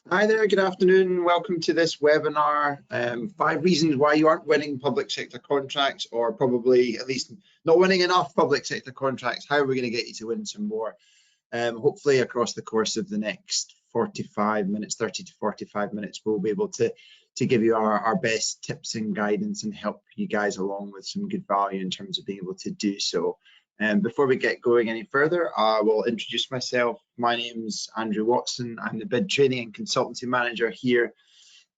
Hi there, good afternoon. Welcome to this webinar. 5 reasons why you aren't winning public sector contracts, or probably at least not winning enough public sector contracts. How are we going to get you to win some more? Hopefully across the course of the next 45 minutes, 30 to 45 minutes, we'll be able to give you our best tips and guidance and help you guys along with some good value in terms of being able to do so. Before we get going any further, I will introduce myself. My name's Andrew Watson. I'm the bid training and consultancy manager here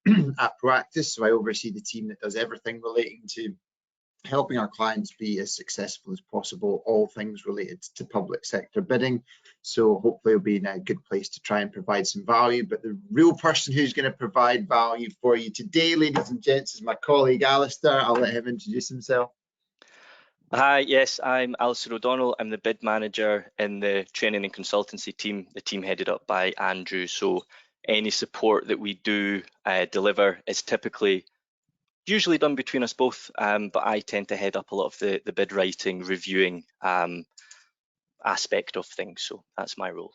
at Proactus. So I oversee the team that does everything relating to helping our clients be as successful as possible, all things related to public sector bidding. So hopefully it'll be in a good place to try and provide some value. But the real person who's going to provide value for you today, ladies and gents, is my colleague Alistair. I'll let him introduce himself. Hi, yes, I'm Alistair O'Donnell. I'm the bid manager in the training and consultancy team, the team headed up by Andrew. So any support that we do deliver is usually done between us both, but I tend to head up a lot of the bid writing, reviewing aspect of things. So that's my role.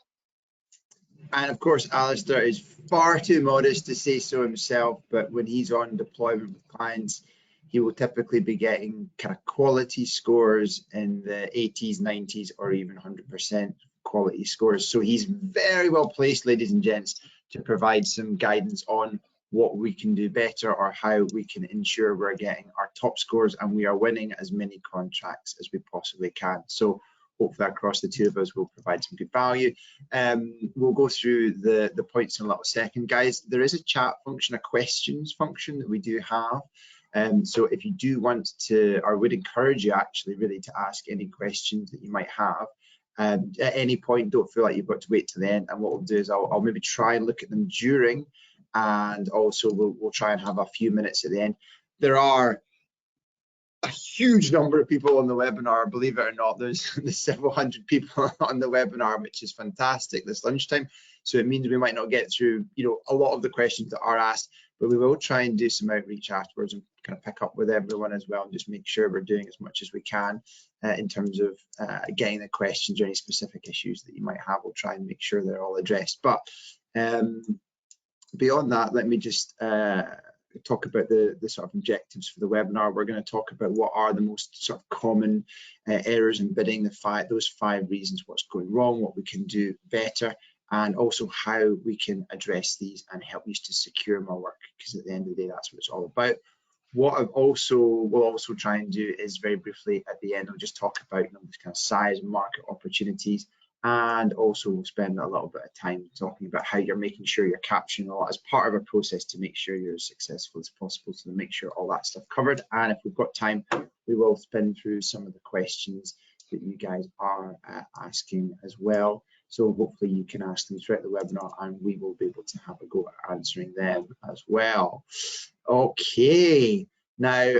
And of course, Alistair is far too modest to say so himself, but when he's on deployment with clients, he will typically be getting kind of quality scores in the 80s, 90s, or even 100% quality scores. So he's very well placed, ladies and gents, to provide some guidance on what we can do better or how we can ensure we're getting our top scores and we are winning as many contracts as we possibly can. So hopefully across the two of us will provide some good value. We'll go through the points in a little second. Guys, there is a chat function, a questions function that we do have. So if you do want to, or would encourage you actually really to ask any questions that you might have, at any point, don't feel like you've got to wait to the end. And what we'll do is I'll maybe try and look at them during, and also we'll try and have a few minutes at the end. There are a huge number of people on the webinar, believe it or not. There's several hundred people on the webinar, which is fantastic this lunchtime. So it means we might not get through, a lot of the questions that are asked, but we will try and do some outreach afterwards and kind of pick up with everyone as well and just make sure we're doing as much as we can in terms of getting the questions or any specific issues that you might have. We'll try and make sure they're all addressed. But beyond that, let me just talk about the sort of objectives for the webinar. We're going to talk about what are the most sort of common errors in bidding, those 5 reasons what's going wrong, what we can do better, and also how we can address these and help you to secure more work, because at the end of the day, that's what it's all about. What we'll also try and do is very briefly at the end, I'll just talk about this kind of size and market opportunities, and also we'll spend a little bit of time talking about how you're making sure you're capturing a lot as part of a process to make sure you're as successful as possible, so to make sure all that stuff covered. And if we've got time, we will spin through some of the questions that you guys are asking as well. So hopefully you can ask them throughout the webinar and we will be able to have a go at answering them as well. Okay, now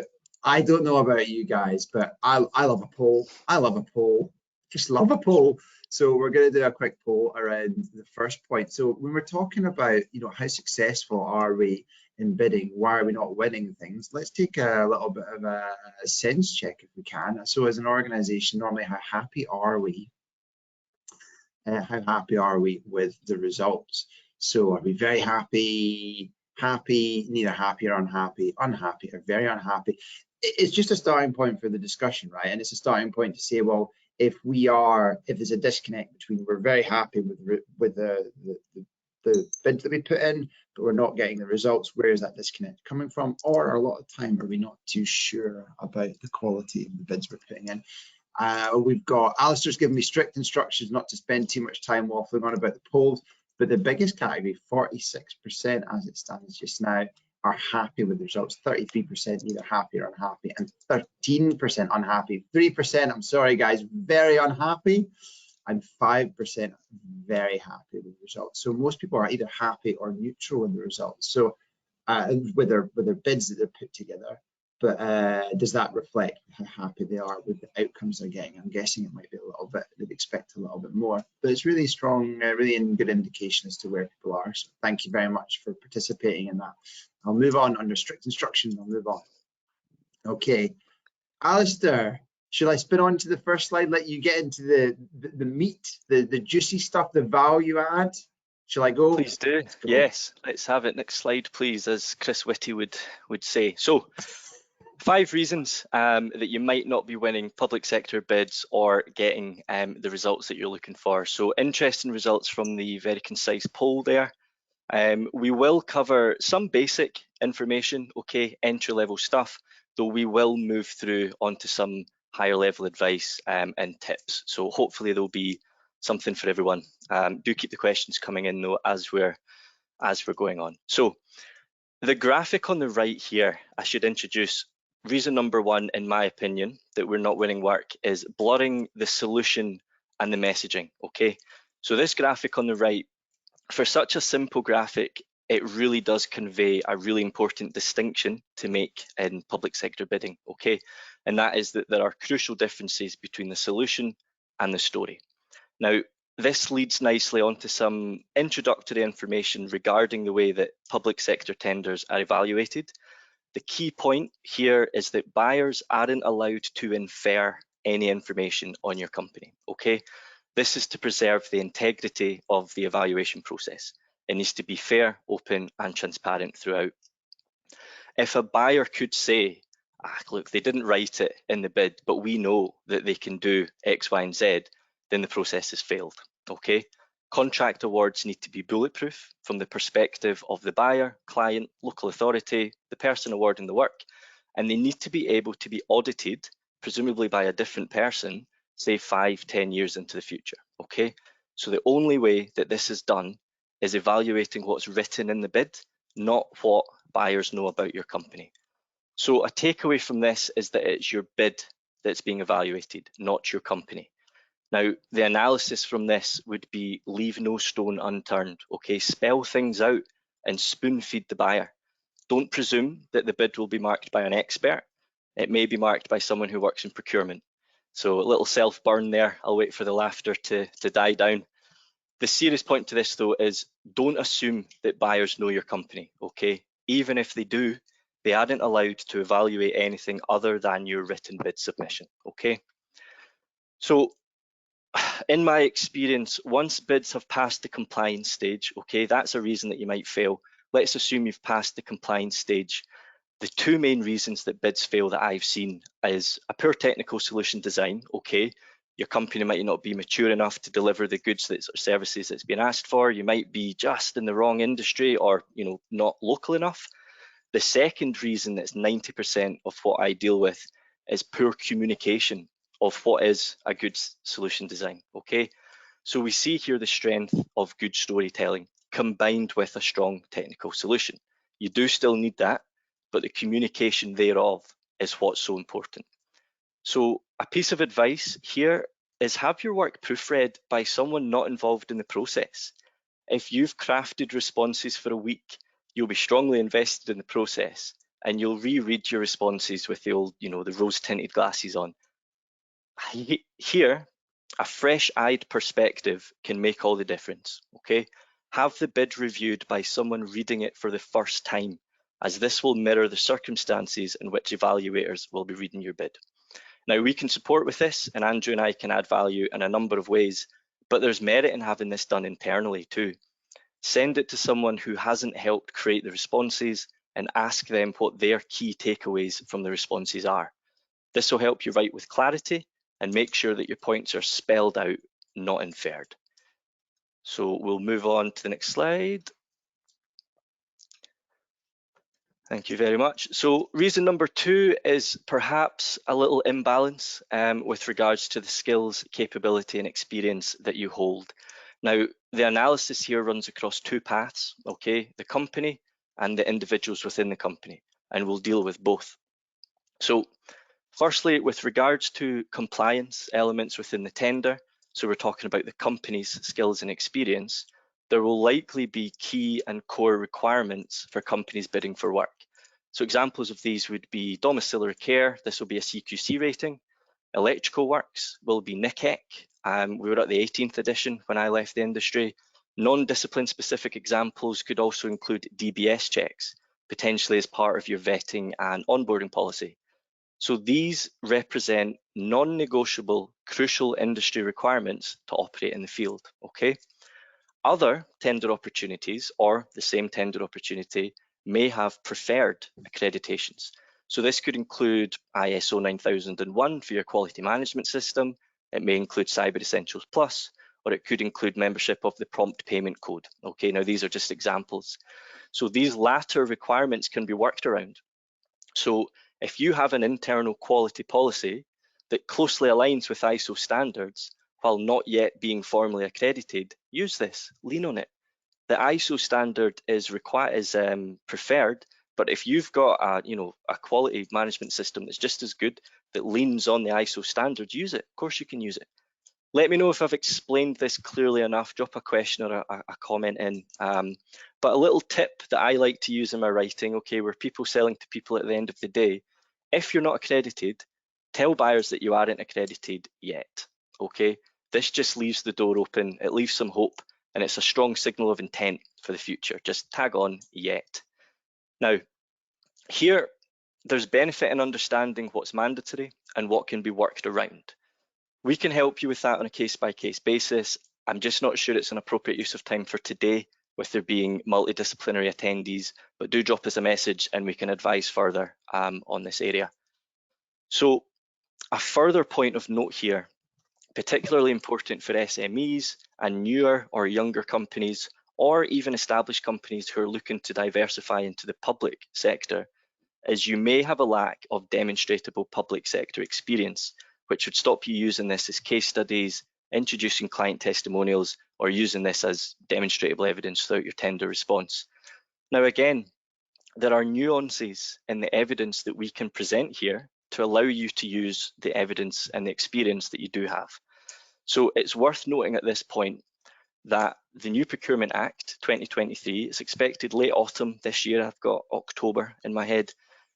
I don't know about you guys, but I love a poll. I love a poll, just love a poll. So we're going to do a quick poll around the first point. So when we're talking about, how successful are we in bidding, why are we not winning things, let's take a little bit of a sense check if we can. So as an organization, normally how happy are we? How happy are we with the results? So are we very happy, neither happy or unhappy, or very unhappy? It's just a starting point for the discussion, right? And it's a starting point to say, well, if there's a disconnect between we're very happy with the bid that we put in, but we're not getting the results, where is that disconnect coming from? Or a lot of time are we not too sure about the quality of the bids we're putting in? We've got Alistair's given me strict instructions not to spend too much time waffling on about the polls, but the biggest category, 46% as it stands just now, are happy with the results. 33% either happy or unhappy, and 13% unhappy. 3%, I'm sorry guys, very unhappy, and 5% very happy with the results. So most people are either happy or neutral with the results. So with their bids that they're put together. But does that reflect how happy they are with the outcomes they're getting? I'm guessing it might be a little bit, they'd expect a little bit more, but it's really strong, really good indication as to where people are. So thank you very much for participating in that. I'll move on under strict instructions. I'll move on. Okay, Alistair, should I spin on to the first slide, let you get into the meat, the juicy stuff, the value add? Shall I go? Please do. Let's go. Yes, let's have it. Next slide, please, as Chris Whitty would say. So, 5 reasons that you might not be winning public sector bids or getting the results that you're looking for. So, interesting results from the very concise poll there. We will cover some basic information, okay, entry-level stuff, though we will move through onto some higher level advice and tips. So hopefully there'll be something for everyone. Do keep the questions coming in though as we're going on. So the graphic on the right here, I should introduce reason number 1, in my opinion, that we're not winning work is blurring the solution and the messaging, okay? So this graphic on the right, for such a simple graphic, it really does convey a really important distinction to make in public sector bidding, okay? And that is that there are crucial differences between the solution and the story. Now, this leads nicely onto some introductory information regarding the way that public sector tenders are evaluated. The key point here is that buyers aren't allowed to infer any information on your company, okay? This is to preserve the integrity of the evaluation process. It needs to be fair, open, and transparent throughout. If a buyer could say, look, they didn't write it in the bid, but we know that they can do X, Y, and Z, then the process has failed, okay? Contract awards need to be bulletproof from the perspective of the buyer, client, local authority, the person awarding the work, and they need to be able to be audited, presumably by a different person, say 5-10 years into the future, okay? So the only way that this is done is evaluating what's written in the bid, not what buyers know about your company. So a takeaway from this is that it's your bid that's being evaluated, not your company. Now, the analysis from this would be leave no stone unturned, okay? Spell things out and spoon feed the buyer. Don't presume that the bid will be marked by an expert. It may be marked by someone who works in procurement. So a little self-burn there. I'll wait for the laughter to die down. The serious point to this though is don't assume that buyers know your company, okay? Even if they do, they aren't allowed to evaluate anything other than your written bid submission, okay? So in my experience, once bids have passed the compliance stage, okay, that's a reason that you might fail. Let's assume you've passed the compliance stage. The 2 main reasons that bids fail that I've seen is a poor technical solution design, okay? Your company might not be mature enough to deliver the goods or services that's been asked for. You might be just in the wrong industry or, not local enough. The second reason that's 90% of what I deal with is poor communication of what is a good solution design, okay? So we see here the strength of good storytelling combined with a strong technical solution. You do still need that, but the communication thereof is what's so important. So a piece of advice here is have your work proofread by someone not involved in the process. If you've crafted responses for a week, you'll be strongly invested in the process and you'll reread your responses with the old, the rose-tinted glasses on. Here, a fresh-eyed perspective can make all the difference, okay? Have the bid reviewed by someone reading it for the first time, as this will mirror the circumstances in which evaluators will be reading your bid. Now, we can support with this, and Andrew and I can add value in a number of ways, but there's merit in having this done internally too. Send it to someone who hasn't helped create the responses and ask them what their key takeaways from the responses are. This will help you write with clarity and make sure that your points are spelled out, not inferred. So we'll move on to the next slide. Thank you very much. So reason number 2 is perhaps a little imbalance with regards to the skills, capability and experience that you hold. Now, the analysis here runs across 2 paths, okay? The company and the individuals within the company, and we'll deal with both. So firstly, with regards to compliance elements within the tender, so we're talking about the company's skills and experience, there will likely be key and core requirements for companies bidding for work. So examples of these would be domiciliary care, this will be a CQC rating. Electrical works will be NICEC. We were at the 18th edition when I left the industry. Non-discipline specific examples could also include DBS checks, potentially as part of your vetting and onboarding policy. So these represent non-negotiable, crucial industry requirements to operate in the field, okay? Other tender opportunities or the same tender opportunity may have preferred accreditations. So this could include ISO 9001 for your quality management system. It may include Cyber Essentials Plus, or it could include membership of the Prompt Payment Code. Okay, now these are just examples. So these latter requirements can be worked around. So if you have an internal quality policy that closely aligns with ISO standards while not yet being formally accredited, use this, lean on it. The ISO standard is preferred, but if you've got a quality management system that's just as good that leans on the ISO standard, use it. Of course you can use it. Let me know if I've explained this clearly enough. Drop a question or a comment in. But a little tip that I like to use in my writing, okay, we're people selling to people at the end of the day. If you're not accredited, tell buyers that you aren't accredited yet, okay? This just leaves the door open, it leaves some hope, and it's a strong signal of intent for the future. Just tag on yet. Now, here, there's benefit in understanding what's mandatory and what can be worked around. We can help you with that on a case-by-case basis. I'm just not sure it's an appropriate use of time for today with there being multidisciplinary attendees, but do drop us a message and we can advise further on this area. So a further point of note here, particularly important for SMEs and newer or younger companies, or even established companies who are looking to diversify into the public sector, is you may have a lack of demonstrable public sector experience, which would stop you using this as case studies, introducing client testimonials, or using this as demonstrable evidence throughout your tender response. Now again, there are nuances in the evidence that we can present here to allow you to use the evidence and the experience that you do have. So it's worth noting at this point that the new Procurement Act 2023 is expected late autumn this year. I've got October in my head.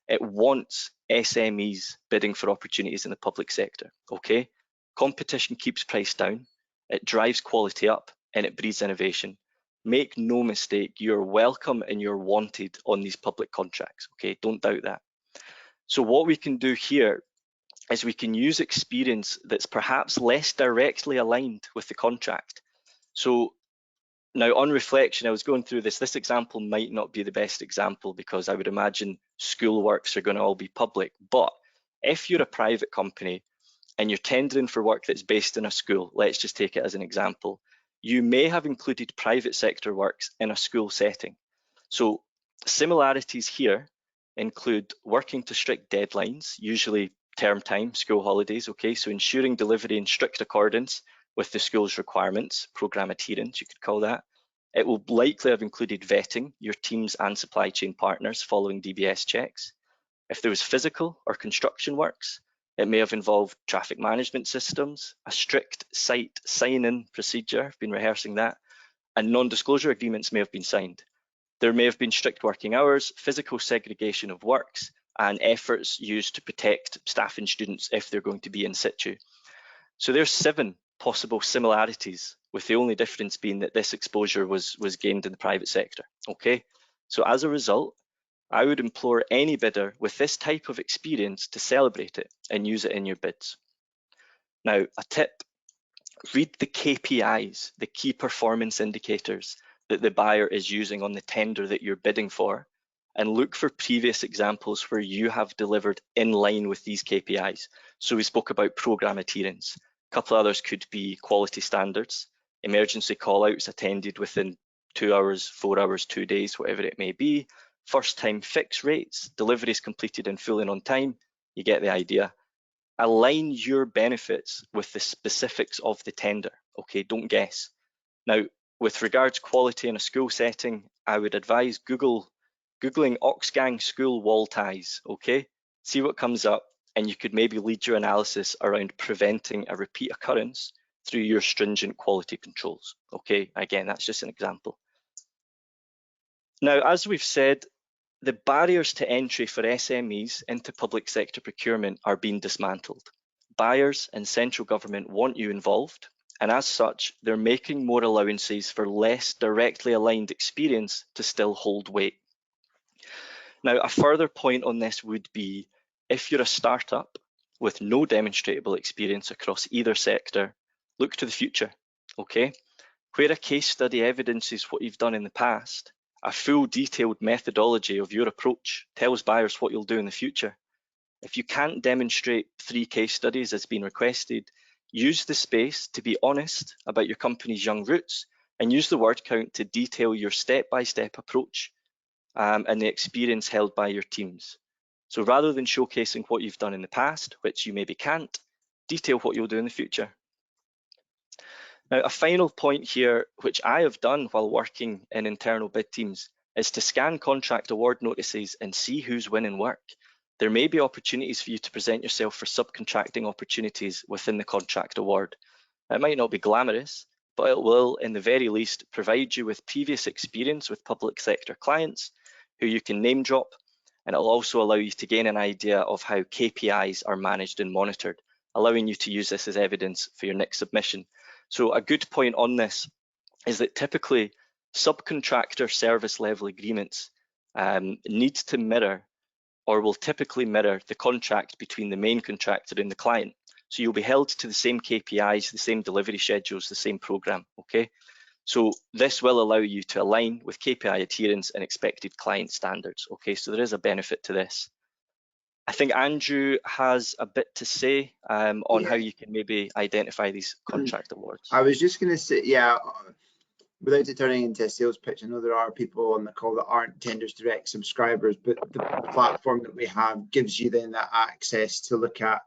It wants SMEs bidding for opportunities in the public sector, okay? Competition keeps price down, it drives quality up, and it breeds innovation. Make no mistake, you're welcome and you're wanted on these public contracts, okay? Don't doubt that. So what we can do here is we can use experience that's perhaps less directly aligned with the contract. So now, on reflection, I was going through this. This example might not be the best example because I would imagine school works are going to all be public. But if you're a private company and you're tendering for work that's based in a school, let's just take it as an example, you may have included private sector works in a school setting. So similarities here include working to strict deadlines, usually term time, school holidays, okay? So ensuring delivery in strict accordance with the school's requirements, programme adherence, you could call that. It will likely have included vetting your teams and supply chain partners following DBS checks. If there was physical or construction works, it may have involved traffic management systems, a strict site sign-in procedure, I've been rehearsing that, and non-disclosure agreements may have been signed. There may have been strict working hours, physical segregation of works, and efforts used to protect staff and students if they're going to be in situ. So there's 7 possible similarities, with the only difference being that this exposure was gained in the private sector, okay? So as a result, I would implore any bidder with this type of experience to celebrate it and use it in your bids. Now, a tip, read the KPIs, the key performance indicators that the buyer is using on the tender that you're bidding for, and look for previous examples where you have delivered in line with these KPIs. So we spoke about programme adherence. A couple of others could be quality standards, emergency call-outs attended within 2 hours, 4 hours, 2 days, whatever it may be. First time fix rates, deliveries completed in full and on time. You get the idea. Align your benefits with the specifics of the tender, okay? Don't guess. Now, with regards quality in a school setting, I would advise Googling Oxgang school wall ties, okay? See what comes up, and you could maybe lead your analysis around preventing a repeat occurrence through your stringent quality controls, okay? Again, that's just an example. Now, as we've said, the barriers to entry for SMEs into public sector procurement are being dismantled. Buyers and central government want you involved, and as such, they're making more allowances for less directly aligned experience to still hold weight. Now, a further point on this would be, if you're a startup with no demonstrable experience across either sector, look to the future, okay? Where a case study evidences what you've done in the past, a full detailed methodology of your approach tells buyers what you'll do in the future. If you can't demonstrate 3 case studies as been requested, use the space to be honest about your company's young roots and use the word count to detail your step-by-step approach and the experience held by your teams. So rather than showcasing what you've done in the past, which you maybe can't, detail what you'll do in the future. Now, a final point here, which I have done while working in internal bid teams, is to scan contract award notices and see who's winning work. There may be opportunities for you to present yourself for subcontracting opportunities within the contract award. It might not be glamorous, but it will, in the very least, provide you with previous experience with public sector clients who you can name drop, and it'll also allow you to gain an idea of how KPIs are managed and monitored, allowing you to use this as evidence for your next submission. So a good point on this is that typically subcontractor service level agreements need to mirror, or will typically mirror, the contract between the main contractor and the client. So you'll be held to the same KPIs, the same delivery schedules, the same program, okay? So this will allow you to align with KPI adherence and expected client standards, okay? So there is a benefit to this. I think Andrew has a bit to say on how you can maybe identify these contract awards. I was just going to say, without it turning into a sales pitch, I know there are people on the call that aren't Tenders Direct subscribers, but the platform that we have gives you then that access to look at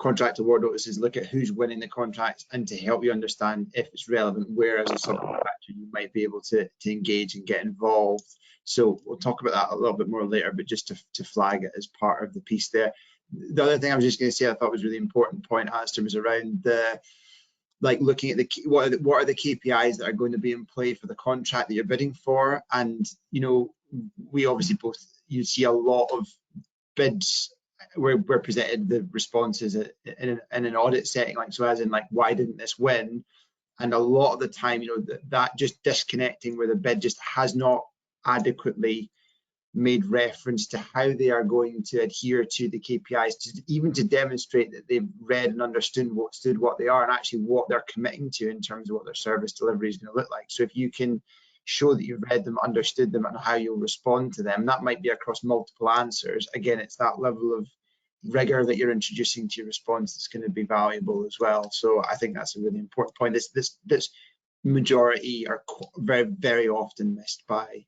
contract award notices, look at who's winning the contracts, and to help you understand if it's relevant, where as a subcontractor you might be able to engage and get involved. So we'll talk about that a little bit more later, but just to flag it as part of the piece there. The other thing I was just going to say I thought was a really important point, Alistair, was around the looking at the what are the KPIs that are going to be in play for the contract that you're bidding for. And we obviously both, you see a lot of bids where we're presented the responses in an audit setting, so as in why didn't this win? And a lot of the time, that just disconnecting where the bid just has not adequately made reference to how they are going to adhere to the KPIs, even to demonstrate that they've read and understood what they are and actually what they're committing to in terms of what their service delivery is going to look like. So if you can show that you've read them, understood them, and how you'll respond to them, that might be across multiple answers. Again, it's that level of rigor that you're introducing to your response that's going to be valuable as well. So I think that's a really important point. This majority are very, very often missed by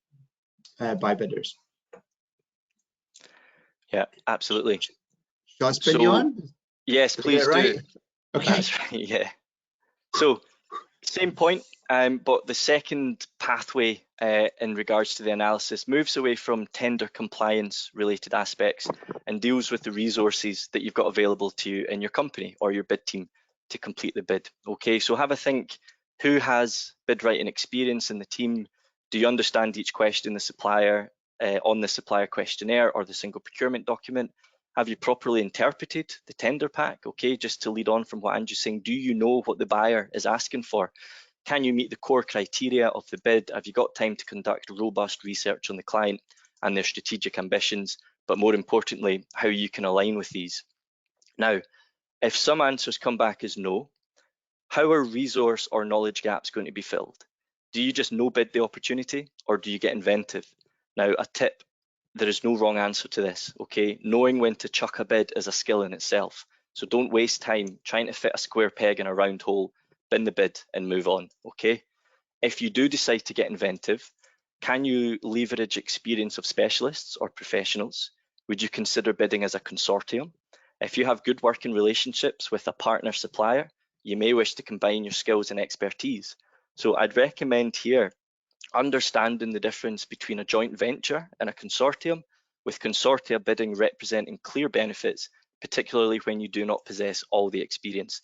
bidders. Yeah, absolutely. Shall I spin you on? Yes, please right? do. Okay. That's right, yeah. So same point, but the second pathway in regards to the analysis moves away from tender compliance related aspects and deals with the resources that you've got available to you in your company or your bid team to complete the bid. Okay, so have a think, who has bid writing experience in the team? Do you understand each question the supplier on the supplier questionnaire or the single procurement document? Have you properly interpreted the tender pack? Okay, just to lead on from what Andrew's saying, do you know what the buyer is asking for? Can you meet the core criteria of the bid? Have you got time to conduct robust research on the client and their strategic ambitions? But more importantly, how you can align with these. Now, if some answers come back as no, how are resource or knowledge gaps going to be filled? Do you just no bid the opportunity, or do you get inventive? Now, a tip, there is no wrong answer to this, okay? Knowing when to chuck a bid is a skill in itself. So don't waste time trying to fit a square peg in a round hole, bin the bid and move on, okay? If you do decide to get inventive, can you leverage experience of specialists or professionals? Would you consider bidding as a consortium? If you have good working relationships with a partner supplier, you may wish to combine your skills and expertise. So I'd recommend here understanding the difference between a joint venture and a consortium, with consortia bidding representing clear benefits, particularly when you do not possess all the experience.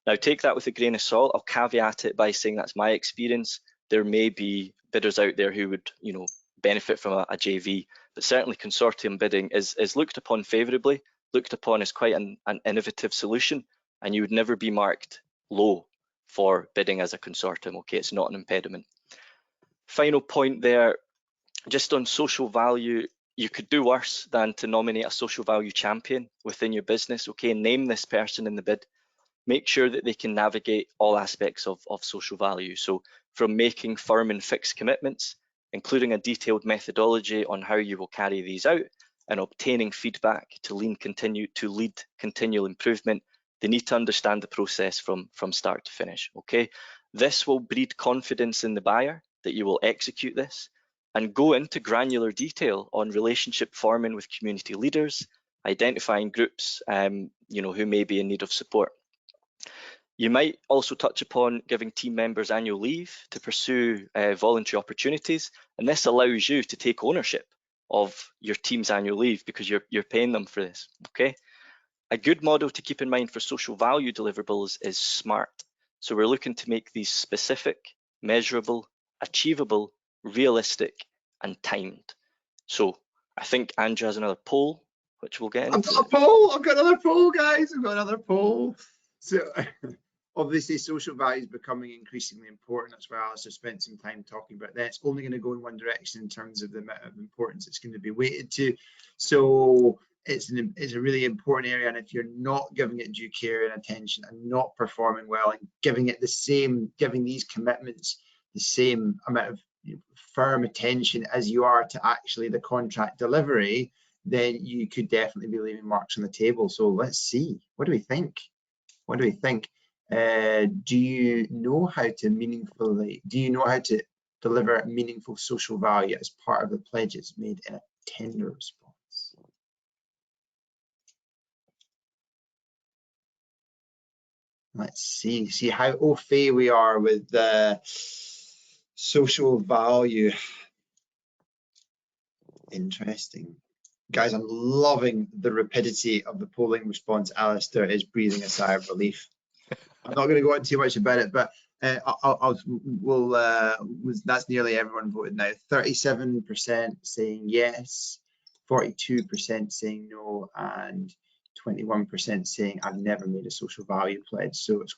Now, take that with a grain of salt. I'll caveat it by saying that's my experience. There may be bidders out there who would, benefit from a JV, but certainly consortium bidding is looked upon favourably, looked upon as quite an innovative solution, and you would never be marked low for bidding as a consortium. Okay, it's not an impediment. Final point there, just on social value, you could do worse than to nominate a social value champion within your business. Okay, name this person in the bid. Make sure that they can navigate all aspects of social value. So from making firm and fixed commitments, including a detailed methodology on how you will carry these out, and obtaining feedback to lead continual improvement. They need to understand the process from start to finish, okay? This will breed confidence in the buyer that you will execute this and go into granular detail on relationship forming with community leaders, identifying groups who may be in need of support. You might also touch upon giving team members annual leave to pursue voluntary opportunities, and this allows you to take ownership of your team's annual leave because you're paying them for this, okay? A good model to keep in mind for social value deliverables is SMART. So we're looking to make these specific, measurable, achievable, realistic, and timed. So I think Andrew has another poll, which we'll get into. I've got another poll, guys. I've got another poll. So obviously social value is becoming increasingly important. That's why Alistair spent some time talking about that. It's only going to go in one direction in terms of the amount of importance it's going to be weighted to. So it's a really important area, and if you're not giving it due care and attention and not performing well and giving these commitments the same amount of firm attention as you are to actually the contract delivery, then you could definitely be leaving marks on the table. So let's see, what do we think? What do we think? Do you know how to deliver meaningful social value as part of the pledges made in a tender response? Let's see how au fait we are with social value. Interesting. Guys, I'm loving the rapidity of the polling response. Alistair is breathing a sigh of relief. I'm not going to go on too much about it, but that's nearly everyone voted now. 37% saying yes, 42% saying no, and 21% saying I've never made a social value pledge. So it's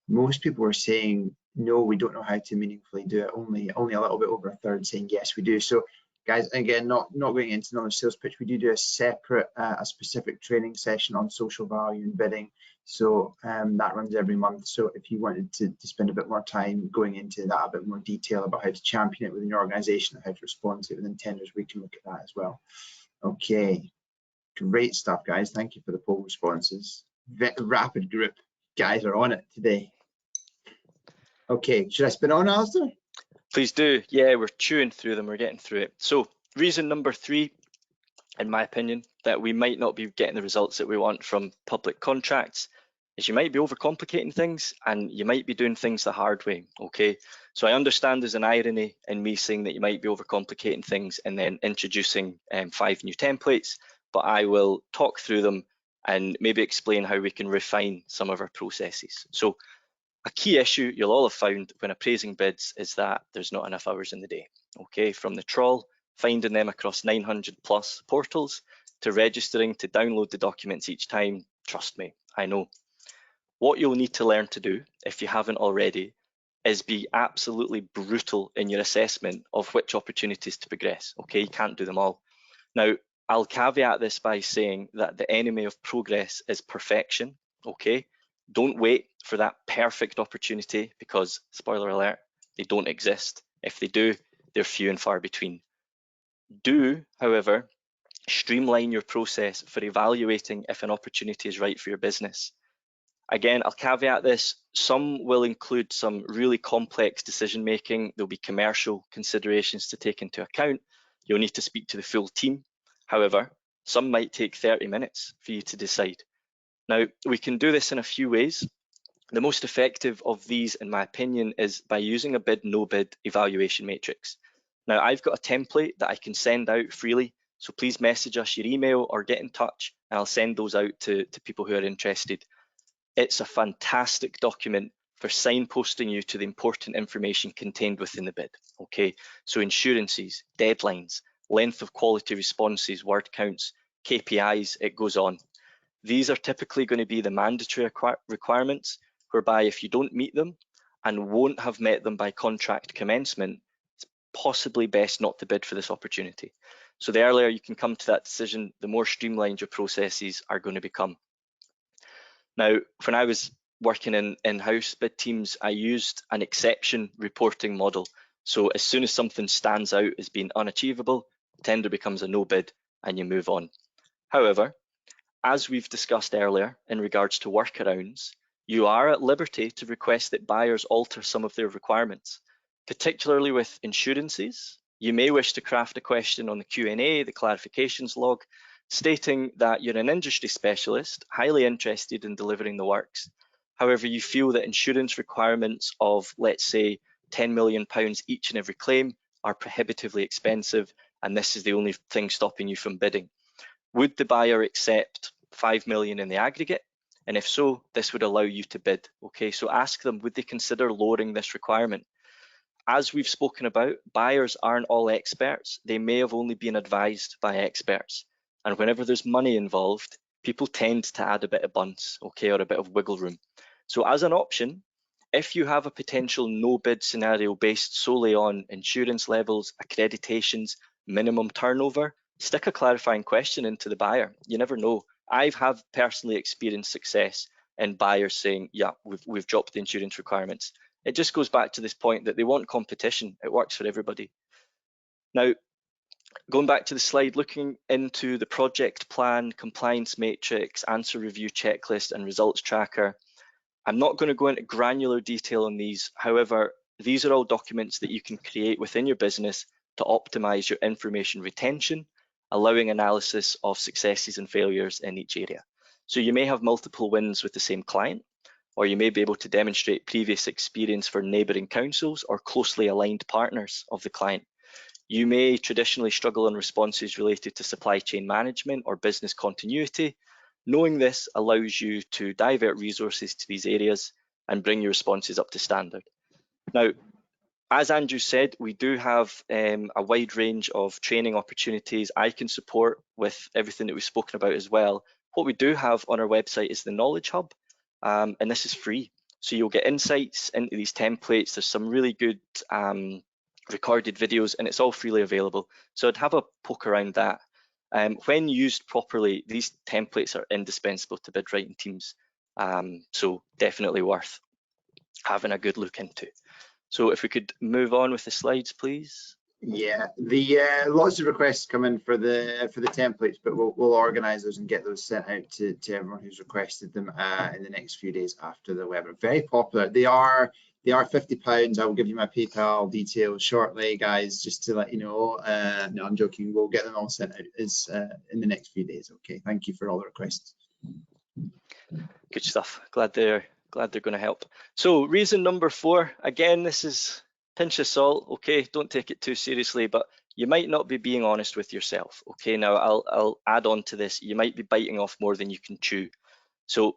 most people are saying no, we don't know how to meaningfully do it. Only a little bit over a third saying yes, we do. So guys, again, not going into another sales pitch, we do a separate, a specific training session on social value and bidding. So that runs every month. So if you wanted to spend a bit more time going into that, a bit more detail about how to champion it within your organization and how to respond to it within tenders, we can look at that as well. Okay, great stuff, guys. Thank you for the poll responses. Rapid group. Guys are on it today. Okay, should I spin on, Alistair? Please do. Yeah, we're chewing through them, we're getting through it. So reason number 3, in my opinion, that we might not be getting the results that we want from public contracts is you might be overcomplicating things and you might be doing things the hard way, okay? So I understand there's an irony in me saying that you might be overcomplicating things and then introducing 5 new templates, but I will talk through them and maybe explain how we can refine some of our processes. So a key issue you'll all have found when appraising bids is that there's not enough hours in the day, okay? From the trawl, finding them across 900 plus portals, to registering, to download the documents each time, trust me, I know. What you'll need to learn to do, if you haven't already, is be absolutely brutal in your assessment of which opportunities to progress, okay? You can't do them all. Now, I'll caveat this by saying that the enemy of progress is perfection, okay? Don't wait for that perfect opportunity because, spoiler alert, they don't exist. If they do, they're few and far between. Do, however, streamline your process for evaluating if an opportunity is right for your business. Again, I'll caveat this. Some will include some really complex decision making. There'll be commercial considerations to take into account. You'll need to speak to the full team. However, some might take 30 minutes for you to decide. Now, we can do this in a few ways. The most effective of these, in my opinion, is by using a bid, no bid evaluation matrix. Now, I've got a template that I can send out freely, so please message us your email or get in touch, and I'll send those out to people who are interested. It's a fantastic document for signposting you to the important information contained within the bid, okay? So insurances, deadlines, length of quality responses, word counts, KPIs, it goes on. These are typically going to be the mandatory requirements, whereby if you don't meet them and won't have met them by contract commencement, it's possibly best not to bid for this opportunity. So the earlier you can come to that decision, the more streamlined your processes are going to become. Now, when I was working in-house bid teams, I used an exception reporting model. So as soon as something stands out as being unachievable, tender becomes a no bid and you move on. However, as we've discussed earlier in regards to workarounds, you are at liberty to request that buyers alter some of their requirements, particularly with insurances. You may wish to craft a question on the Q&A, the clarifications log, stating that you're an industry specialist, highly interested in delivering the works. However, you feel that insurance requirements of, let's say, £10 million each and every claim are prohibitively expensive, and this is the only thing stopping you from bidding. Would the buyer accept 5 million in the aggregate? And if so, this would allow you to bid. Okay, so ask them, would they consider lowering this requirement? As we've spoken about, buyers aren't all experts. They may have only been advised by experts. And whenever there's money involved, people tend to add a bit of bunce, okay, or a bit of wiggle room. So as an option, if you have a potential no bid scenario based solely on insurance levels, accreditations, minimum turnover, stick a clarifying question into the buyer. You never know. I have personally experienced success in buyers saying, yeah, we've dropped the insurance requirements. It just goes back to this point that they want competition. It works for everybody. Now, going back to the slide, looking into the project plan, compliance matrix, answer review checklist, and results tracker, I'm not going to go into granular detail on these. However, these are all documents that you can create within your business to optimize your information retention, allowing analysis of successes and failures in each area. So you may have multiple wins with the same client, or you may be able to demonstrate previous experience for neighbouring councils or closely aligned partners of the client. You may traditionally struggle on responses related to supply chain management or business continuity. Knowing this allows you to divert resources to these areas and bring your responses up to standard. Now, as Andrew said, we do have a wide range of training opportunities. I can support with everything that we've spoken about as well. What we do have on our website is the Knowledge Hub, and this is free. So you'll get insights into these templates. There's some really good recorded videos, and it's all freely available. So I'd have a poke around that. When used properly, these templates are indispensable to bid writing teams. So definitely worth having a good look into. So if we could move on with the slides, please. Yeah, the lots of requests come in for the templates, but we'll organise those and get those sent out to everyone who's requested them in the next few days after the webinar. Very popular. They are £50. I will give you my PayPal details shortly, guys, just to let you know. No, I'm joking. We'll get them all sent out in the next few days. Okay, thank you for all the requests. Good stuff. Glad they're going to help. So reason number 4, again, this is pinch of salt, okay? Don't take it too seriously, but you might not be being honest with yourself, okay? Now, I'll add on to this. You might be biting off more than you can chew. So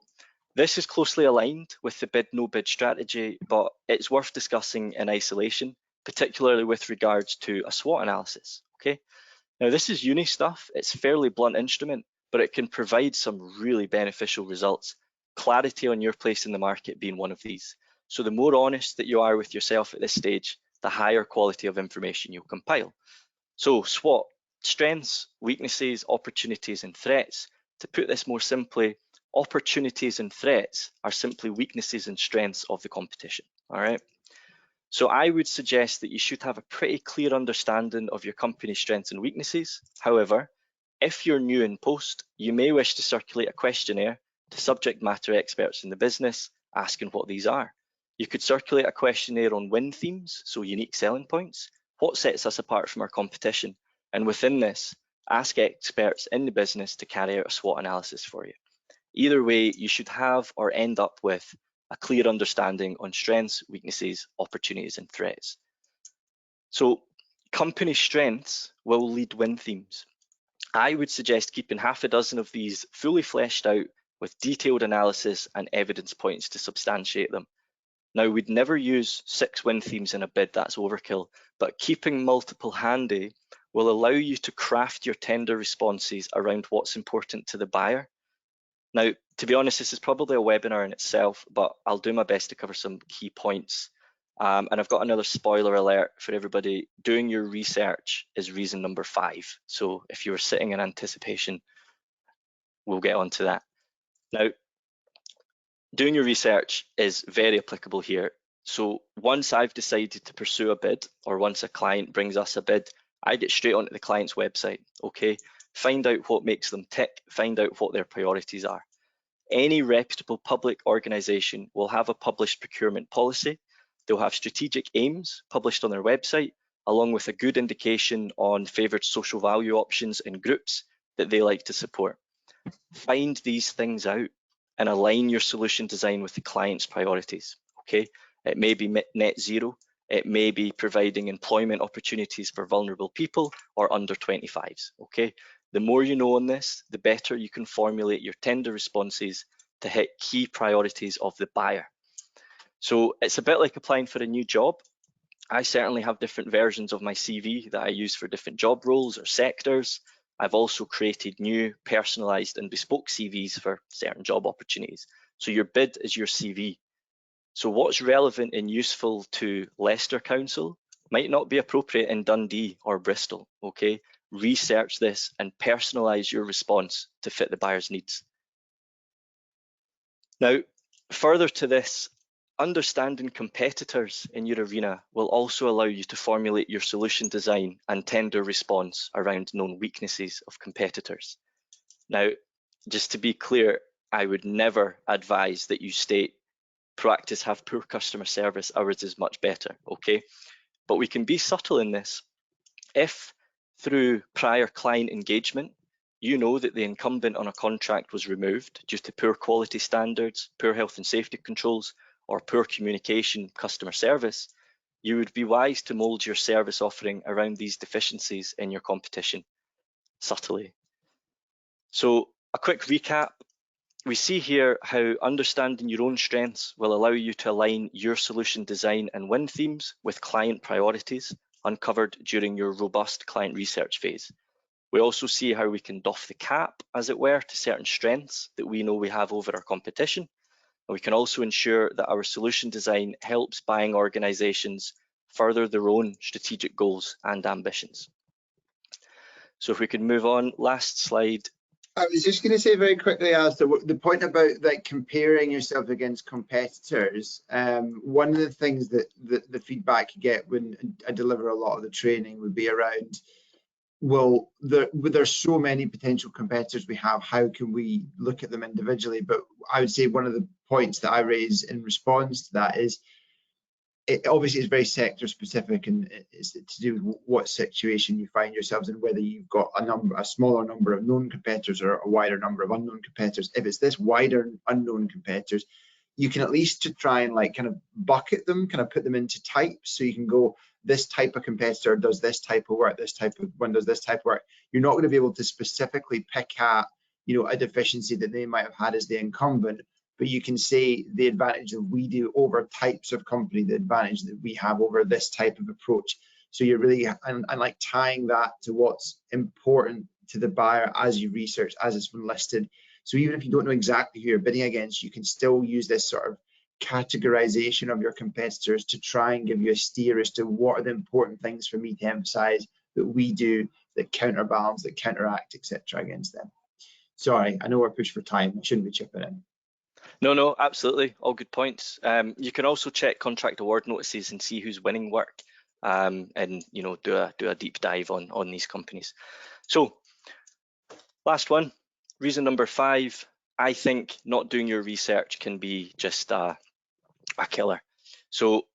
this is closely aligned with the bid no bid strategy, but it's worth discussing in isolation, particularly with regards to a SWOT analysis, okay? Now, this is uni stuff. It's a fairly blunt instrument, but it can provide some really beneficial results. Clarity on your place in the market being one of these. So the more honest that you are with yourself at this stage, the higher quality of information you'll compile. So SWOT, strengths, weaknesses, opportunities, and threats. To put this more simply, opportunities and threats are simply weaknesses and strengths of the competition, all right? So I would suggest that you should have a pretty clear understanding of your company's strengths and weaknesses. However, if you're new in post, you may wish to circulate a questionnaire to subject matter experts in the business, asking what these are. You could circulate a questionnaire on win themes, so unique selling points. What sets us apart from our competition? And within this, ask experts in the business to carry out a SWOT analysis for you. Either way, you should have or end up with a clear understanding on strengths, weaknesses, opportunities, and threats. So company strengths will lead win themes. I would suggest keeping half a dozen of these fully fleshed out with detailed analysis and evidence points to substantiate them. Now, we'd never use 6 win themes in a bid, that's overkill, but keeping multiple handy will allow you to craft your tender responses around what's important to the buyer. Now, to be honest, this is probably a webinar in itself, but I'll do my best to cover some key points. And I've got another spoiler alert for everybody. Doing your research is reason number 5. So if you were sitting in anticipation, we'll get onto that. Now, Doing your research is very applicable here. So once I've decided to pursue a bid, or once a client brings us a bid, I get straight onto the client's website, okay? Find out what makes them tick, find out what their priorities are. Any reputable public organisation will have a published procurement policy. They'll have strategic aims published on their website, along with a good indication on favoured social value options and groups that they like to support. Find these things out and align your solution design with the client's priorities, okay? It may be net zero, it may be providing employment opportunities for vulnerable people or under 25s, okay? The more you know on this, the better you can formulate your tender responses to hit key priorities of the buyer. So it's a bit like applying for a new job. I certainly have different versions of my CV that I use for different job roles or sectors. I've also created new personalised and bespoke CVs for certain job opportunities. So your bid is your CV. So what's relevant and useful to Leicester Council might not be appropriate in Dundee or Bristol, okay? Research this and personalise your response to fit the buyer's needs. Now, further to this, understanding competitors in your arena will also allow you to formulate your solution design and tender response around known weaknesses of competitors. Now, just to be clear, I would never advise that you state practice have poor customer service, ours is much better, okay? But we can be subtle in this. If through prior client engagement, you know that the incumbent on a contract was removed due to poor quality standards, poor health and safety controls, or poor communication customer service, you would be wise to mould your service offering around these deficiencies in your competition, subtly. So a quick recap. We see here how understanding your own strengths will allow you to align your solution design and win themes with client priorities uncovered during your robust client research phase. We also see how we can doff the cap, as it were, to certain strengths that we know we have over our competition. And we can also ensure that our solution design helps buying organisations further their own strategic goals and ambitions. So if we could move on, last slide. I was just going to say very quickly, Alistair, the point about like comparing yourself against competitors. One of the things that the feedback you get when I deliver a lot of the training would be around, well, there's so many potential competitors we have, how can we look at them individually? But I would say one of the points that I raise in response to that is, it obviously is very sector specific, and it's to do with what situation you find yourselves in, whether you've got a smaller number of known competitors or a wider number of unknown competitors. If it's this wider unknown competitors, you can at least to try and like kind of bucket them, kind of put them into types. So you can go, this type of competitor does this type of work, this type of one does this type of work. You're not going to be able to specifically pick at, you know, a deficiency that they might have had as the incumbent, but you can say the advantage that we do over types of company, the advantage that we have over this type of approach. So you're really, and like tying that to what's important to the buyer as you research, as it's been listed. So even if you don't know exactly who you're bidding against, you can still use this sort of categorization of your competitors to try and give you a steer as to what are the important things for me to emphasize that we do that counterbalance, that counteract, etc. against them. Sorry, I know we're pushed for time. I shouldn't be chipping in. No, absolutely. All good points. You can also check contract award notices and see who's winning work, and you know, do a deep dive on these companies. So last one, reason number 5, I think not doing your research can be just a killer. So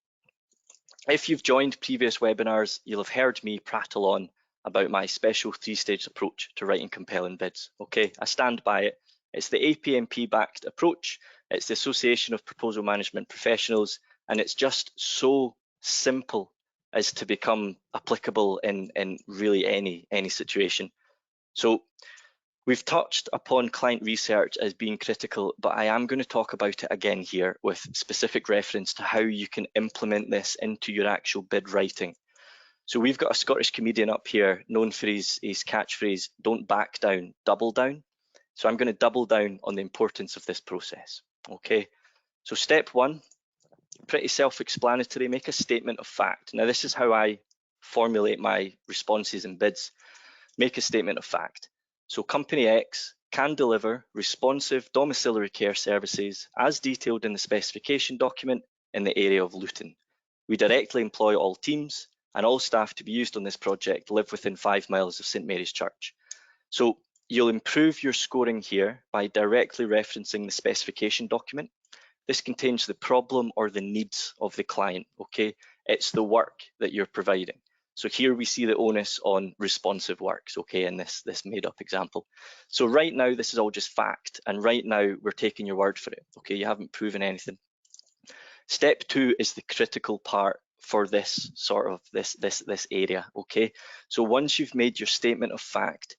if you've joined previous webinars, you'll have heard me prattle on about my special 3-stage approach to writing compelling bids. Okay, I stand by it. It's the APMP backed approach. It's the Association of Proposal Management Professionals, and it's just so simple as to become applicable in really any situation. So we've touched upon client research as being critical, but I am going to talk about it again here with specific reference to how you can implement this into your actual bid writing. So we've got a Scottish comedian up here known for his catchphrase, don't back down, double down. So I'm going to double down on the importance of this process. Okay, so step 1, pretty self-explanatory, make a statement of fact. Now this is how I formulate my responses and bids. Make a statement of fact. So company X can deliver responsive domiciliary care services as detailed in the specification document in the area of Luton. We directly employ all teams, and all staff to be used on this project live within 5 miles of St Mary's Church. So you'll improve your scoring here by directly referencing the specification document. This contains the problem or the needs of the client, okay? It's the work that you're providing. So here we see the onus on responsive works, okay, in this made up example. So right now, this is all just fact, and right now we're taking your word for it, okay? You haven't proven anything. Step 2 is the critical part for this sort of this area, okay? So once you've made your statement of fact,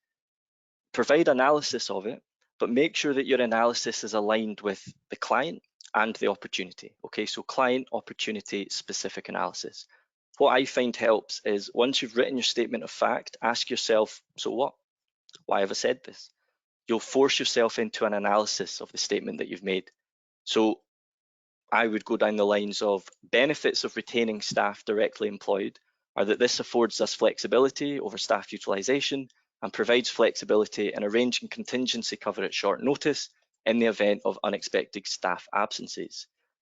provide analysis of it, but make sure that your analysis is aligned with the client and the opportunity, okay? So client, opportunity, specific analysis. What I find helps is once you've written your statement of fact, ask yourself, so what? Why have I said this? You'll force yourself into an analysis of the statement that you've made. So I would go down the lines of benefits of retaining staff directly employed are that this affords us flexibility over staff utilisation and provides flexibility in arranging contingency cover at short notice in the event of unexpected staff absences.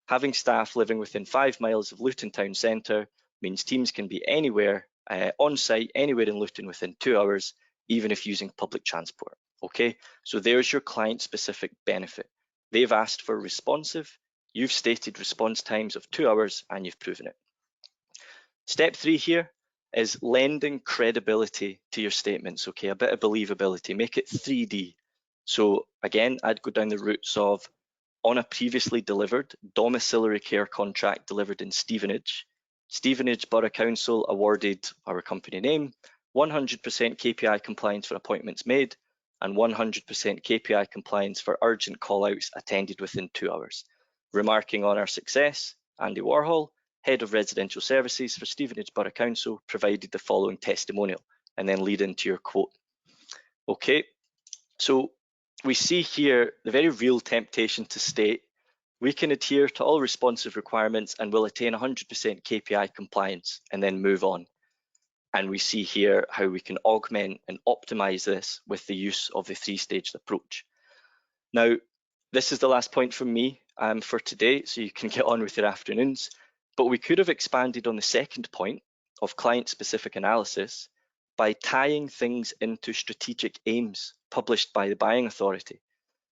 Having staff living within 5 miles of Luton town centre means teams can be anywhere on site, anywhere in Luton within 2 hours, even if using public transport. Okay, so there's your client specific benefit. They've asked for responsive, you've stated response times of 2 hours, and you've proven it. Step 3 here is lending credibility to your statements, okay, a bit of believability, make it 3D. So again, I'd go down the routes of on a previously delivered domiciliary care contract delivered in Stevenage, Stevenage Borough Council awarded our company name 100% KPI compliance for appointments made and 100% KPI compliance for urgent call-outs attended within 2 hours. Remarking on our success, Andy Warhol, Head of Residential Services for Stevenage Borough Council, provided the following testimonial, and then lead into your quote. Okay, so we see here the very real temptation to state we can adhere to all responsive requirements and will attain 100% KPI compliance and then move on. And we see here how we can augment and optimize this with the use of the 3-staged approach. Now, this is the last point from me for today, so you can get on with your afternoons. But we could have expanded on the second point of client-specific analysis by tying things into strategic aims published by the buying authority.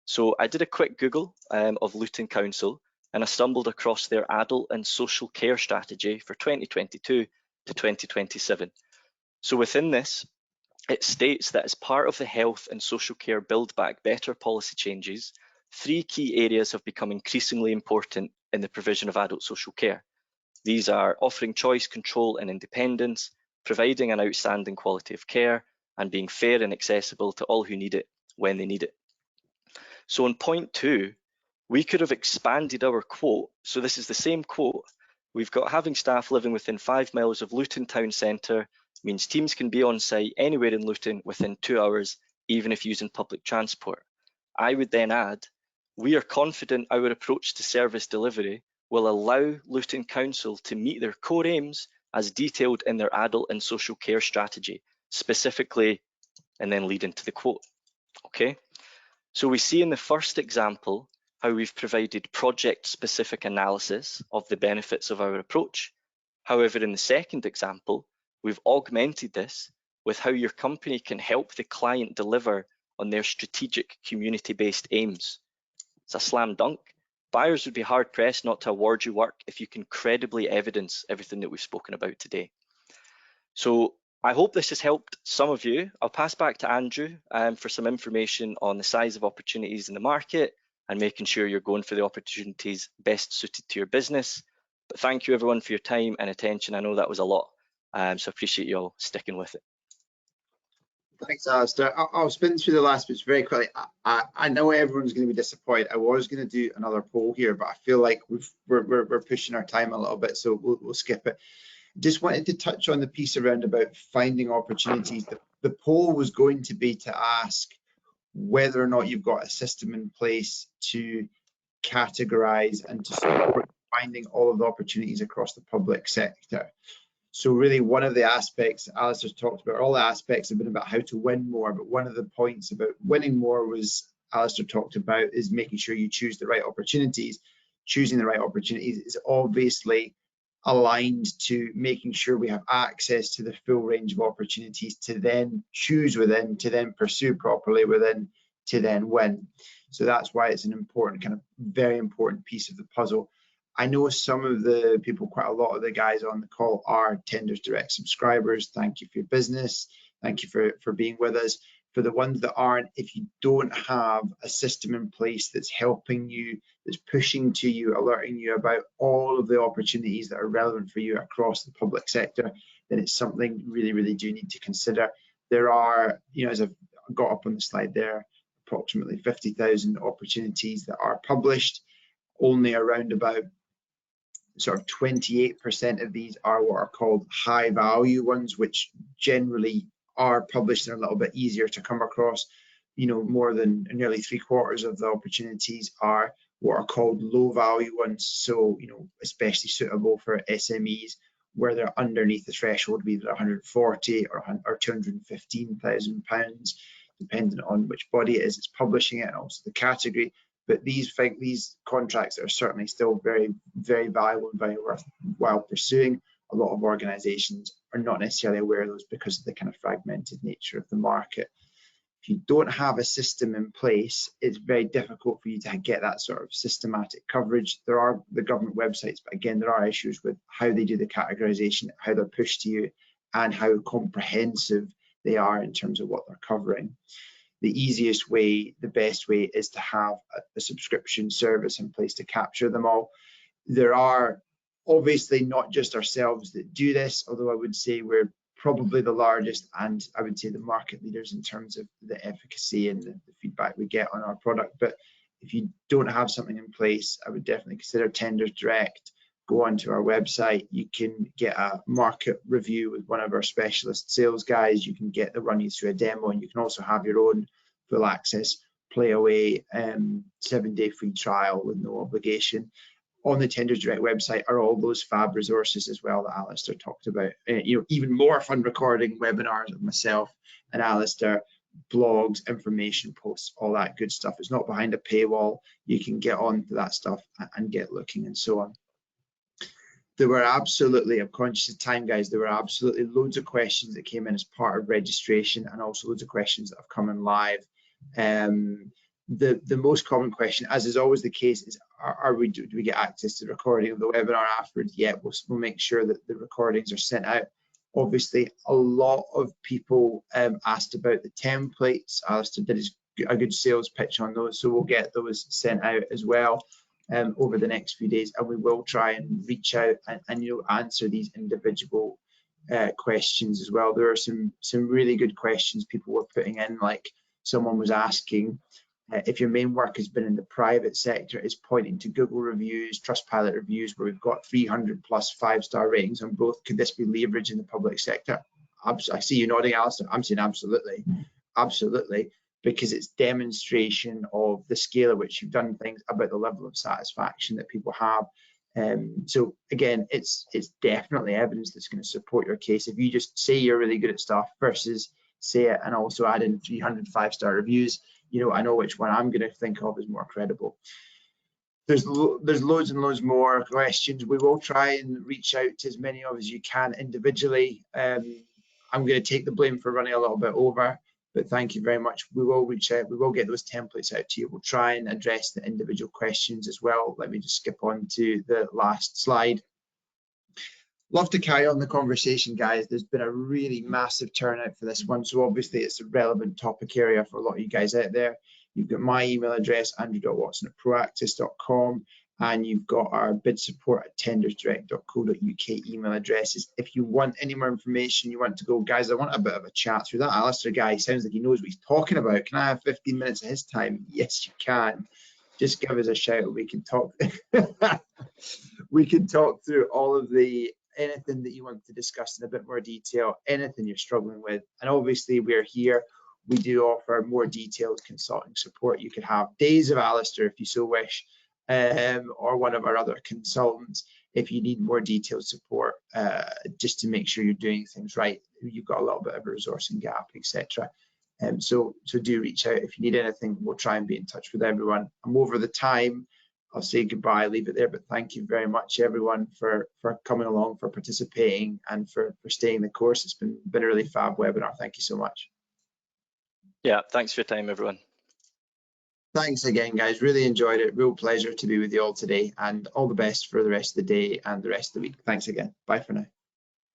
So I did a quick Google of Luton Council and I stumbled across their adult and social care strategy for 2022 to 2027. So within this, it states that as part of the health and social care Build Back Better policy changes, 3 key areas have become increasingly important in the provision of adult social care. These are offering choice, control and independence, providing an outstanding quality of care, and being fair and accessible to all who need it when they need it. So on point 2, we could have expanded our quote. So this is the same quote. We've got having staff living within 5 miles of Luton town centre means teams can be on site anywhere in Luton within 2 hours, even if using public transport. I would then add, we are confident our approach to service delivery will allow Luton Council to meet their core aims as detailed in their adult and social care strategy, specifically, and then lead into the quote, okay? So we see in the first example how we've provided project-specific analysis of the benefits of our approach. However, in the second example, we've augmented this with how your company can help the client deliver on their strategic community-based aims. It's a slam dunk. Buyers would be hard-pressed not to award you work if you can credibly evidence everything that we've spoken about today. So I hope this has helped some of you. I'll pass back to Andrew for some information on the size of opportunities in the market and making sure you're going for the opportunities best suited to your business. But thank you everyone for your time and attention. I know that was a lot, so I appreciate you all sticking with it. Thanks, Alistair. I'll spin through the last bits very quickly. I know everyone's going to be disappointed. I was going to do another poll here, but I feel like we're pushing our time a little bit, so we'll skip it. Just wanted to touch on the piece around about finding opportunities. The poll was going to be to ask whether or not you've got a system in place to categorize and to support finding all of the opportunities across the public sector. So really one of the aspects Alistair's talked about, all the aspects have been about how to win more, but one of the points about winning more was Alistair talked about is making sure you choose the right opportunities. Choosing the right opportunities is obviously aligned to making sure we have access to the full range of opportunities to then choose within, to then pursue properly within, to then win. So that's why it's an important, kind of very important piece of the puzzle. I know some of the people, quite a lot of the guys on the call are Tenders Direct subscribers. Thank you for your business. Thank you for being with us. For the ones that aren't, if you don't have a system in place that's helping you, that's pushing to you, alerting you about all of the opportunities that are relevant for you across the public sector, then it's something you really, really do need to consider. There are, you know, as I've got up on the slide there, approximately 50,000 opportunities that are published. Only around about sort of 28% of these are what are called high value ones, which generally are published and a little bit easier to come across. You know, more than nearly 3/4 of the opportunities are what are called low value ones. So, you know, especially suitable for SMEs where they're underneath the threshold, be it 140 or £215,000, depending on which body it is that's publishing it and also the category. But these contracts are certainly still very, very valuable and very worthwhile pursuing. A lot of organisations are not necessarily aware of those because of the kind of fragmented nature of the market. If you don't have a system in place, it's very difficult for you to get that sort of systematic coverage. There are the government websites, but again, there are issues with how they do the categorisation, how they're pushed to you, and how comprehensive they are in terms of what they're covering. The easiest way, the best way, is to have a subscription service in place to capture them all. There are obviously not just ourselves that do this, although I would say we're probably the largest and I would say the market leaders in terms of the efficacy and the feedback we get on our product. But if you don't have something in place, I would definitely consider Tenders Direct. Go onto our website, you can get a market review with one of our specialist sales guys, you can get the run you through a demo, and you can also have your own full access play away 7-day free trial with no obligation. On the Tenders Direct website are all those fab resources as well that Alistair talked about. You know, even more fun recording webinars of myself and Alistair, blogs, information posts, all that good stuff. It's not behind a paywall. You can get on to that stuff and get looking and so on. There were absolutely, I'm conscious of time, guys, there were absolutely loads of questions that came in as part of registration and also loads of questions that have come in live. The most common question, as is always the case, is do we get access to the recording of the webinar afterwards? Yeah, we'll make sure that the recordings are sent out. Obviously, a lot of people asked about the templates. Alistair did a good sales pitch on those, so we'll get those sent out as well over the next few days, and we will try and reach out and you know, answer these individual questions as well. There are some really good questions people were putting in, like someone was asking, if your main work has been in the private sector, is pointing to Google reviews, Trustpilot reviews, where we've got 300+ 5-star ratings on both. Could this be leveraged in the public sector? I see you nodding, Alistair. I'm saying absolutely, absolutely, because it's demonstration of the scale at which you've done things, about the level of satisfaction that people have. So again, it's definitely evidence that's going to support your case. If you just say you're really good at stuff versus say it and also add in 300 5-star reviews, you know, I know which one I'm going to think of as more credible. There's loads and loads more questions. We will try and reach out to as many of as you can individually. I'm going to take the blame for running a little bit over, but thank you very much. We will reach out. We will get those templates out to you. We'll try and address the individual questions as well. Let me just skip on to the last slide. Love to carry on the conversation, guys. There's been a really massive turnout for this one, so obviously it's a relevant topic area for a lot of you guys out there. You've got my email address, andrew.watson@proactis.com, and you've got our bid support at tendersdirect.co.uk email addresses. If you want any more information, you want to go, guys, I want a bit of a chat through that. Alistair guy sounds like he knows what he's talking about. Can I have 15 minutes of his time? Yes, you can. Just give us a shout. We can talk. We can talk through all of the anything that you want to discuss in a bit more detail, anything you're struggling with. And obviously we're here. We do offer more detailed consulting support. You could have days of Alistair if you so wish, or one of our other consultants. if you need more detailed support, just to make sure you're doing things right, you've got a little bit of a resourcing gap, etc. So do reach out if you need anything. We'll try and be in touch with everyone. I'm over the time. I'll say goodbye, leave it there, but thank you very much, everyone, for coming along, for participating, and for staying the course. It's been a really fab webinar. Thank you so much. Yeah, thanks for your time, everyone. Thanks again, guys. Really enjoyed it. Real pleasure to be with you all today, and all the best for the rest of the day and the rest of the week. Thanks again. Bye for now.